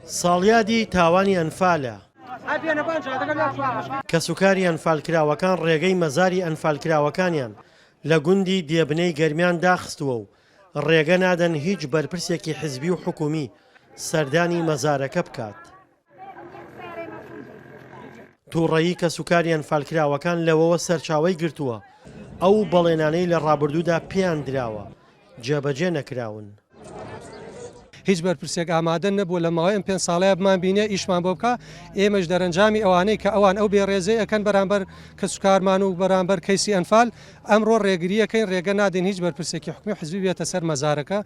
ساڵیادی تاوانی ئەنفالە کە سوکاری ئەنفالکراوەکان ڕێگەی مەزاری ئەنفالکراوەکانیان لە گوندی دێبنەی گەرمیان داخستووە و ڕێگە نادەن هیچ بەرپرسێکی حزبی و حکومی سەردانی مەزارەکە بکات. تووڕەیی کە سوکاری ئەنفالکراوەکان لەوەوە سەرچاوەی گرتووە ئەو بەڵێنانەی لە ڕابردوودا پێیان دراوە جێبەجێ نەکراون. هیچ بەرپرسێک ئامادە نەبوو لە ماوەی ئەم 5 ساڵەیە بمان بینێ ئیشمان بۆ بکە ئێمەش دەرەنجامی ئەوانەی کە ئەوان ئەو بێڕێزەی ئەکەن بەرامبەر کە سوکارمان و بەرامبەر کەیسی ئەنفال ئەمڕۆ ڕێگریەکەین ڕێگە نادەین هیچ بەرپرسێکی حکومی حزبی بێتە سەر مەزارەکە.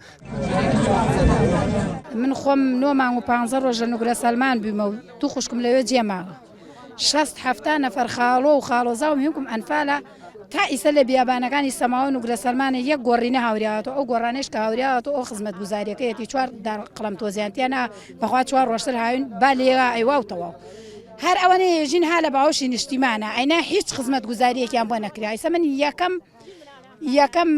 من خۆم 9 مانگ و 15 ڕۆژ لە نوگرە سەلمان بوومە و دوو خوشکم لەوێ جێماوە 60 نەفەر خاڵۆ و خاڵۆزا و هیوکم ئەنفالە تا ئیسە لە بیابانەکانی سەماوە نوگرە سەلمانە یەک گۆڕینە هاوریاوەتەوە ئەو گۆڕانش کە هاوریاوەتەوە ئەو خزمەت گوزاریەکەیەتی 4 قەڵەم تۆزیانتیانە بەخوا 4 ڕۆژتر هاوین با لێگا ئەیواوتەوە هەر ئەوەنەیە ژین ها لە باوەشی نیشتیمانە ئەینا هیچ خزمەت گوزاریەکیان بۆ نەکرا. ئیسە من یەکەم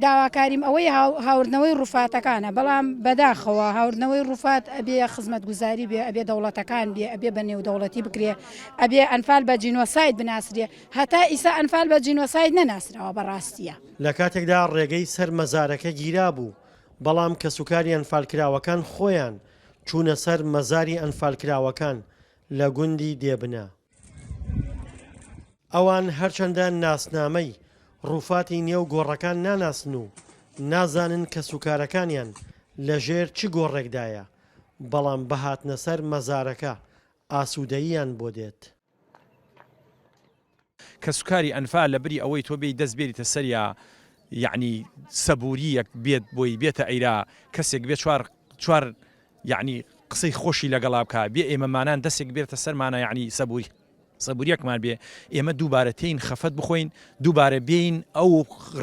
داواکاریم ئەوەی هاوردنەوەی ڕوفاتەکانە بەڵام بەداخەوە هاوردنەوەی ڕوفات ئەبێ خزمەت گوزاری بێ ئەبێ دەوڵەتەکان بێ ئەبێ بە نێودەوڵەتی بکرێ ئەبێ ئەنفال بە جینۆساید بناسرێ هەتا ئیسا ئەنفال بە جینۆساید نەناسراوە بەڕاستیە. لە کاتێکدا ڕێگەی سەر مەزارەکە گیرا بوو بەڵام کە سوکاری ئەنفالکراوەکان خۆیان چوونە سەر مەزاری ئەنفالکراوەکان لە گوندی دێبنە. ئەوان هەرچەندە ناسنامەی ڕووفاتی نێو گۆڕەکان ناناسن و نازانن کە سوکارەکانیان لەژێر چ گۆڕێکدایە بەڵام بەهاتنە سەر مەزارەکە ئاسوودەییان بۆ دێت. کە سوکاری ئەنفال لە بری ئەوەی تۆ بێی دەست بێریتە سەریا یعنی سەبووریەک بێت بۆی بێتە ئەیرا کەسێک بێت چوار یعنی قسەی خۆشی لەگەڵا بکە بێ ئێمەمانان دەستێک بێتە سەرمانە یعنی سەبوریەکمان بێ ئێمە دووبارە تین خەفەت بخۆین دووبارە بین ئەو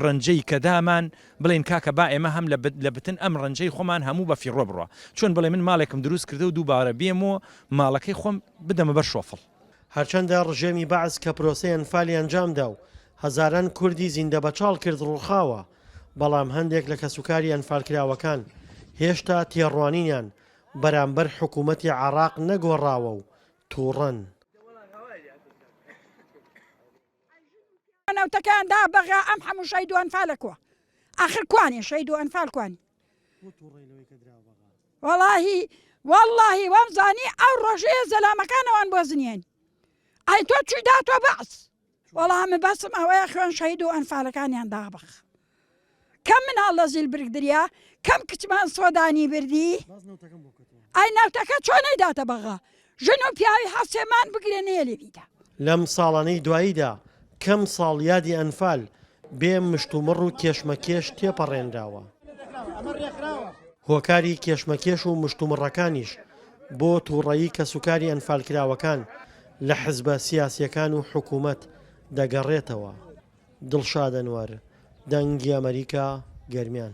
ڕەنجەی کە دامان بڵێن کاکە با ئێمە هەم لە بتن ئەم ڕەنجەی خۆمان هەموو بە فیڕۆ بڕوە چۆن بڵێ من ماڵێکم دروست کردە و دووبارە بێمەوە ماڵەکەی خۆم بدەمە بەر شۆفڵ. هەرچەندە ڕژێمی بەعز کە پرۆسەی ئەنفالی ئەنجامدا و هەزاران کوردی زیندە بەچاڵ کرد ڕووخاوە بەڵام هەندێک لە کەسوکاری ئەنفالکراوەکان هێشتا تێڕوانینیان بەرامبەر حکوومەتی عێراق نەگۆڕاوە و تووڕەن. نەوتەکان دا بەغا ئەم هەموو شەید و ئەنفالەکوە ئاخر کوانی شەید و ئەنفال کوانی وەڵڵاهی وەمزانی ئەو ڕۆژەیە زەلامەکانەوان بۆ زنیێن ئای تۆ چووی داتوە بەس وەڵامە بەسم ئەوەیە خوێن شەید و ئەنفالەکانیان دابخ کەم مناڵ لە زیل برگدریا کەم کچمان سۆدانی بردی ئای نەوتەکە چۆنەی داتە بەغا ژن و پیاوی هەسێمان بگرێنەیە لێویدا. لەم ساڵانەی دواییدا کەم ساڵیادی ئەنفال بێ مشتومڕ و کێشمەکێش تێپەڕێنراوە. هۆکاری کێشمەکێش و مشتومڕەکانیش بۆ تووڕەیی کە سوکاری ئەنفالکراوەکان لە حزبە سیاسیەکان و حکوومەت دەگەڕێتەوە. دڵشاد ئەنوەر، دەنگی ئەمریکا، گەرمیان.